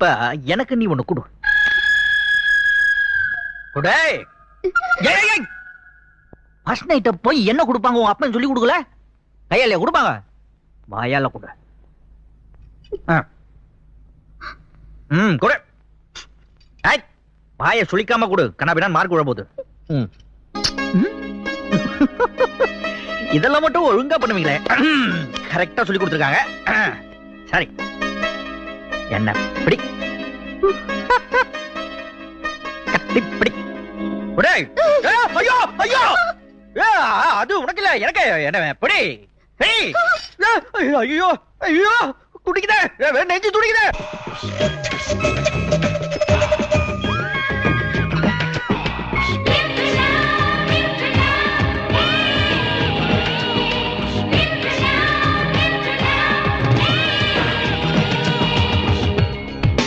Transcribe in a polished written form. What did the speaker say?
இப்ப எனக்கு நீ ஒண்ணு கொடு. ஃபர்ஸ்ட் நைட்ட போய் என்ன கொடுப்பாங்க உங்க அப்பன் சொல்லி கொடுக்கல? கையால கொடுப்பாங்க, வாயால கொடு. கொடு. வாய சுளிக்காம கொடு, கண்ணாபிடான் மார்க் விழ போகுது. இதெல்லாம் மட்டும் ஒழுங்கா பண்ணுவீங்களே, கரெக்டா சொல்லி கொடுத்துருக்காங்க. சரி, என்ன பிடி பிடி. ஐயோ ஐயோ, அது உனக்கு இல்ல எனக்கு. என்ன பிடி. ஐயோ ஐயோ, துடிக்குதே, நெஞ்சு துடிக்குதே.